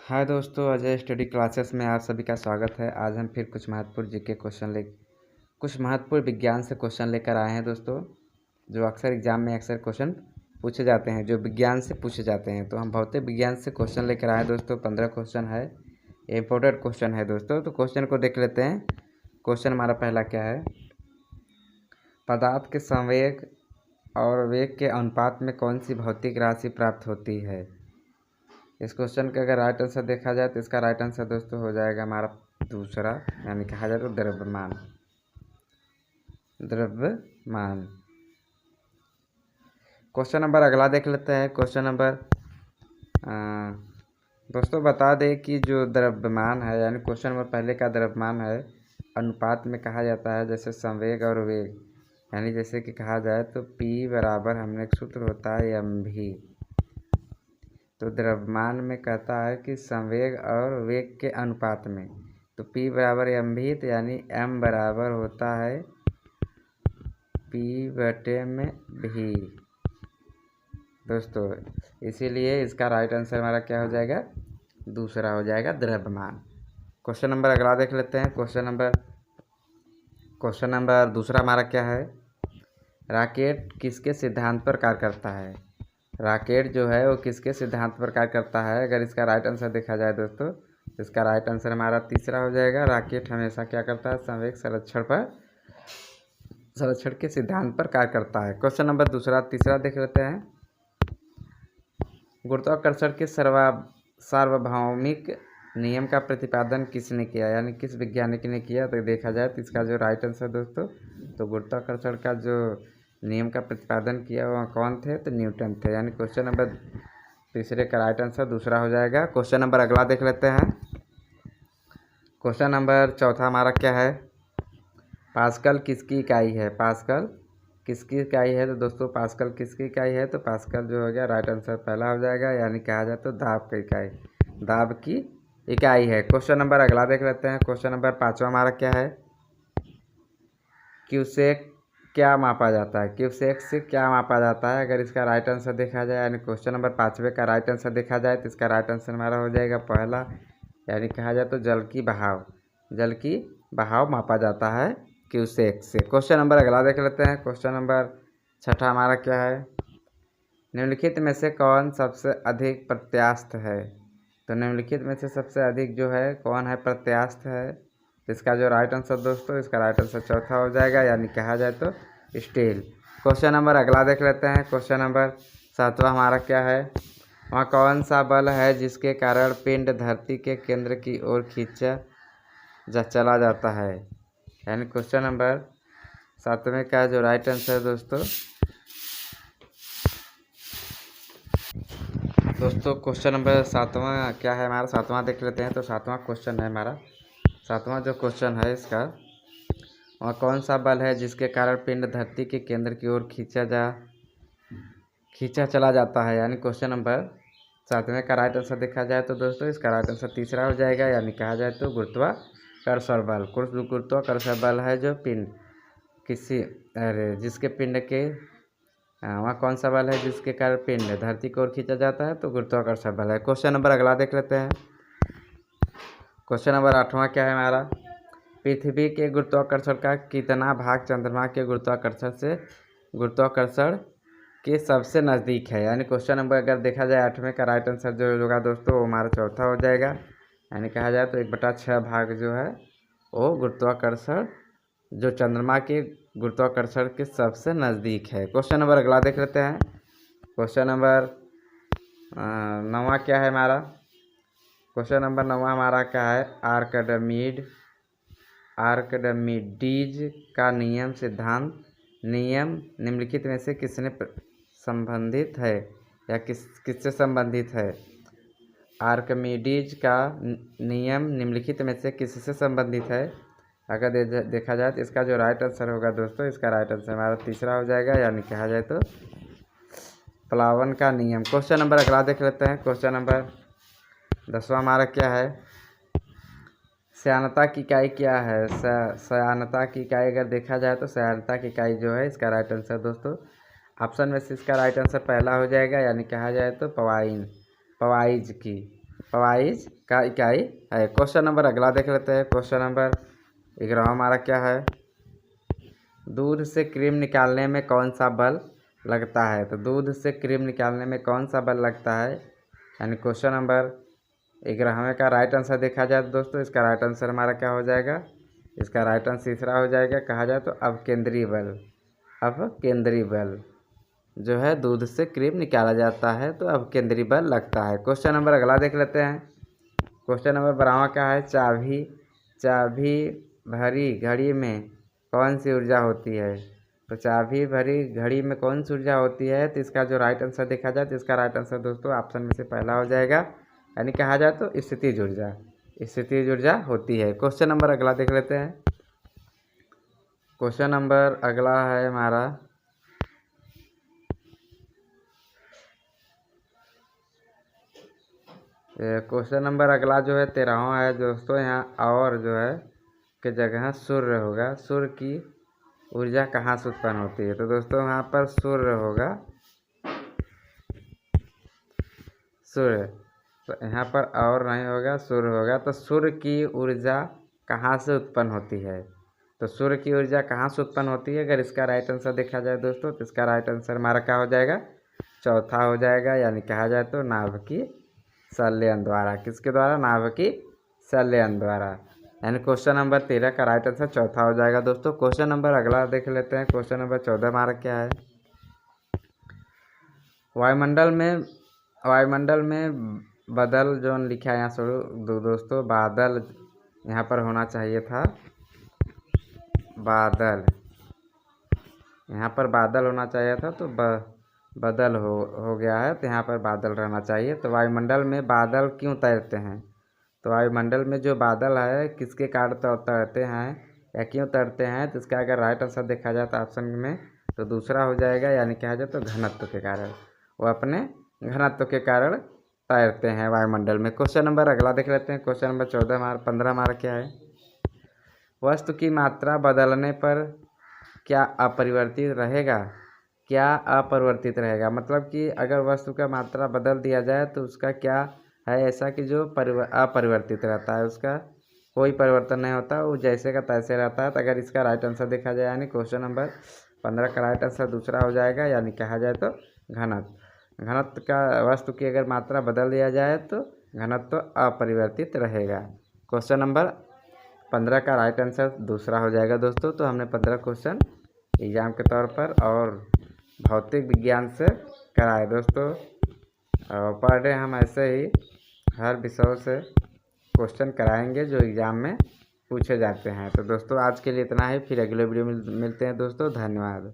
हाय दोस्तों, Ajay study classes में आप सभी का स्वागत है। आज हम फिर कुछ महत्वपूर्ण जीके क्वेश्चन कुछ महत्वपूर्ण विज्ञान से क्वेश्चन लेकर आए हैं दोस्तों, जो अक्सर एग्जाम में अक्सर क्वेश्चन पूछे जाते हैं, जो विज्ञान से पूछे जाते हैं। तो हम भौतिक विज्ञान से क्वेश्चन लेकर आए हैं दोस्तों। 15 क्वेश्चन है, इम्पोर्टेंट क्वेश्चन है दोस्तों। तो क्वेश्चन को देख लेते हैं। क्वेश्चन हमारा पहला क्या है? पदार्थ के संवेग और वेग के अनुपात में कौन सी भौतिक राशि प्राप्त होती है? इस क्वेश्चन का अगर राइट आंसर देखा जाए तो इसका राइट आंसर दोस्तों हो जाएगा हमारा दूसरा, यानी कहा जाए तो द्रव्यमान। क्वेश्चन नंबर अगला देख लेते हैं। क्वेश्चन नंबर दोस्तों बता दें कि जो द्रव्यमान है, यानी क्वेश्चन नंबर पहले का द्रव्यमान है, अनुपात में कहा जाता है जैसे संवेग और वेग, यानी जैसे कि कहा जाए तो P बराबर हमने एक सूत्र होता है mv। तो द्रव्यमान में कहता है कि संवेग और वेग के अनुपात में, तो P बराबर mv, तो यानी m बराबर होता है P/v दोस्तों। इसीलिए इसका राइट आंसर हमारा क्या हो जाएगा? दूसरा हो जाएगा, द्रव्यमान। क्वेश्चन नंबर अगला देख लेते हैं। क्वेश्चन नंबर दूसरा हमारा क्या है? रॉकेट किसके सिद्धांत पर कार्य करता है? रॉकेट जो है वो किसके सिद्धांत पर कार्य करता है? अगर इसका राइट आंसर देखा जाए दोस्तों, इसका राइट आंसर हमारा तीसरा हो जाएगा। रॉकेट हमेशा क्या करता है? संवेग संरक्षण के सिद्धांत पर कार्य करता है। क्वेश्चन नंबर तीसरा देख लेते हैं। गुरुत्वाकर्षण के सार्वभौमिक नियम का प्रतिपादन किसने किया, यानी किस वैज्ञानिक ने किया? तो देखा जाए तो इसका जो राइट आंसर दोस्तों, तो गुरुत्वाकर्षण का जो नियम का प्रतिपादन किया वह कौन थे? तो न्यूटन थे। यानी क्वेश्चन नंबर तीसरे का राइट आंसर दूसरा हो जाएगा। क्वेश्चन नंबर अगला देख लेते हैं। क्वेश्चन नंबर चौथा हमारा क्या है? पास्कल किसकी इकाई है? पास्कल किसकी इकाई है? तो दोस्तों पास्कल किसकी इकाई है? तो पास्कल जो हो गया राइट आंसर पहला हो जाएगा, यानी कहा जाए तो दाब की इकाई है। क्वेश्चन नंबर अगला देख लेते हैं। क्वेश्चन नंबर पाँचवा हमारा क्या है? क्यूसेक क्या मापा जाता है? क्यूसेक से क्या मापा जाता है? अगर इसका राइट आंसर देखा जाए, यानी क्वेश्चन नंबर पाँचवें का राइट आंसर देखा जाए तो इसका राइट आंसर हमारा हो जाएगा पहला, यानी कहा जाए तो जल की बहाव मापा जाता है क्यूसेक से। क्वेश्चन नंबर अगला देख लेते हैं। क्वेश्चन नंबर छठा हमारा क्या है? निम्नलिखित में से कौन सबसे अधिक प्रत्यास्थ है? तो निम्नलिखित में से सबसे अधिक जो है कौन है? प्रत्यास्थ है। तो इसका जो राइट आंसर दोस्तों, इसका राइट आंसर चौथा हो जाएगा, यानी कहा जाए तो स्टील। क्वेश्चन नंबर अगला देख लेते हैं। क्वेश्चन नंबर सातवां हमारा क्या है? वहाँ कौन सा बल है जिसके कारण पिंड धरती के केंद्र की ओर चला जाता है? यानी क्वेश्चन नंबर सातवें का जो राइट आंसर है दोस्तों, क्वेश्चन नंबर सातवां क्या है हमारा? सातवां देख लेते हैं। तो सातवां क्वेश्चन है हमारा, सातवां जो क्वेश्चन है इसका, वह कौन सा बल है जिसके कारण पिंड धरती के केंद्र की ओर खींचा चला जाता है? यानी क्वेश्चन नंबर सातवें का राइट आंसर देखा जाए तो दोस्तों इसका राइट आंसर तीसरा हो जाएगा, यानी कहा जाए तो गुरुत्वाकर्षण बल। गुरुत्वाकर्षण बल है जो जिसके पिंड के वहाँ कौन सा बल है जिसके कारण पिंड धरती की ओर खींचा जाता है? तो गुरुत्वाकर्षण बल है। क्वेश्चन नंबर अगला देख लेते हैं। क्वेश्चन नंबर आठवां क्या है हमारा? पृथ्वी के गुरुत्वाकर्षण का कितना भाग चंद्रमा के गुरुत्वाकर्षण के सबसे नज़दीक है? यानी क्वेश्चन नंबर अगर देखा जाए आठवें का राइट आंसर जो होगा दोस्तों, वो हमारा चौथा हो जाएगा, यानी कहा जाए तो 1/6 भाग जो है वो गुरुत्वाकर्षण जो चंद्रमा के गुरुत्वाकर्षण के सबसे नज़दीक है। क्वेश्चन नंबर अगला देख लेते हैं। क्वेश्चन नंबर 9वां क्या है हमारा? क्वेश्चन नंबर 9वां हमारा क्या है? आर्किमिडीज का नियम निम्नलिखित में से किससे संबंधित है, या किससे संबंधित है? आर्किमिडीज का नियम निम्नलिखित में से किससे संबंधित है? अगर देखा जाए तो इसका जो राइट आंसर होगा दोस्तों, इसका राइट आंसर हमारा तीसरा हो जाएगा, यानी कहा जाए तो प्लावन का नियम। क्वेश्चन नंबर अगला देख लेते हैं। क्वेश्चन नंबर 10वां हमारा क्या है? श्यानता की इकाई क्या है? श्यानता की इकाई अगर देखा जाए तो श्यानता की इकाई जो है, इसका राइट आंसर दोस्तों ऑप्शन में से इसका राइट आंसर पहला हो जाएगा, यानी कहा जाए तो पवाइज की। पाइज का इकाई है। क्वेश्चन नंबर अगला देख लेते हैं। क्वेश्चन नंबर 11 हमारा क्या है, दूध से क्रीम निकालने में कौन सा बल लगता है। तो दूध से क्रीम निकालने में कौन सा बल लगता है, यानी क्वेश्चन नंबर 11वें का राइट आंसर देखा जाए तो दोस्तों इसका राइट आंसर हमारा क्या हो जाएगा, इसका राइट आंसर तीसरा हो जाएगा। कहा जाए तो अपकेंद्री बल, अपकेंद्री बल जो है दूध से क्रीम निकाला जाता है तो अपकेंद्री बल लगता है। क्वेश्चन नंबर अगला देख लेते हैं। क्वेश्चन नंबर 12वां क्या है, चाबी भरी घड़ी में कौन सी ऊर्जा होती है। तो चाबी भरी घड़ी में कौन सी ऊर्जा होती है, तो इसका जो राइट आंसर देखा जाए तो इसका राइट आंसर दोस्तों ऑप्शन में से पहला हो जाएगा, यानी कहा जाए तो स्थितिज ऊर्जा, स्थितिज ऊर्जा होती है। क्वेश्चन नंबर अगला देख लेते हैं। क्वेश्चन नंबर अगला है हमारा क्वेश्चन नंबर अगला जो है 13वां है दोस्तों। यहाँ और जो है कि जगह सूर्य होगा, सूर्य की ऊर्जा कहाँ से उत्पन्न होती है। तो दोस्तों यहाँ पर सूर्य होगा, सूर्य, तो यहाँ पर और नहीं होगा, सूर्य होगा। तो सूर्य की ऊर्जा कहाँ से उत्पन्न होती है। तो सूर्य की ऊर्जा कहाँ से उत्पन्न होती है, अगर इसका राइट आंसर देखा जाए दोस्तों तो इसका राइट आंसर हमारा क्या हो जाएगा, चौथा हो जाएगा, यानी कहा जाए तो नाभिकीय संलयन द्वारा। किसके द्वारा, नाभिकीय संलयन द्वारा, यानी क्वेश्चन नंबर 13 का राइट आंसर चौथा हो जाएगा दोस्तों। क्वेश्चन नंबर अगला देख लेते हैं। क्वेश्चन नंबर 14 हमारा क्या है, वायुमंडल में बदल जो लिखा है यहाँ से दोस्तों, बादल यहाँ पर होना चाहिए था, बादल यहाँ पर बादल होना चाहिए था, तो बदल हो गया है, तो यहाँ पर बादल रहना चाहिए। तो वायुमंडल में बादल क्यों तैरते हैं। तो वायुमंडल में जो बादल है किसके कारण तैरते हैं या क्यों तैरते हैं, तो इसका अगर राइट आंसर देखा जाए तो ऑप्शन में तो दूसरा हो जाएगा, यानी कहा जाए तो घनत्व के कारण, वो अपने घनत्व के कारण तैरते हैं वायुमंडल में। क्वेश्चन नंबर अगला देख लेते हैं। क्वेश्चन नंबर 15 हमारा क्या है, वस्तु की मात्रा बदलने पर क्या अपरिवर्तित रहेगा, क्या अपरिवर्तित रहेगा, मतलब कि अगर वस्तु का मात्रा बदल दिया जाए तो उसका क्या है ऐसा कि जो अपरिवर्तित रहता है, उसका कोई परिवर्तन नहीं होता, वो जैसे का तैसे रहता है। तो अगर इसका राइट आंसर देखा जाए, यानी क्वेश्चन नंबर 15 का राइट आंसर दूसरा हो जाएगा, यानी कहा जाए तो घनत्व का वस्तु की अगर मात्रा बदल दिया जाए तो घनत्व अपरिवर्तित रहेगा। क्वेश्चन नंबर 15 का राइट आंसर दूसरा हो जाएगा दोस्तों। तो हमने 15 क्वेश्चन एग्जाम के तौर पर और भौतिक विज्ञान से कराए दोस्तों, और पर डे हम ऐसे ही हर विषयों से क्वेश्चन कराएंगे जो एग्ज़ाम में पूछे जाते हैं। तो दोस्तों आज के लिए इतना ही, फिर अगले वीडियो में मिलते हैं दोस्तों, धन्यवाद।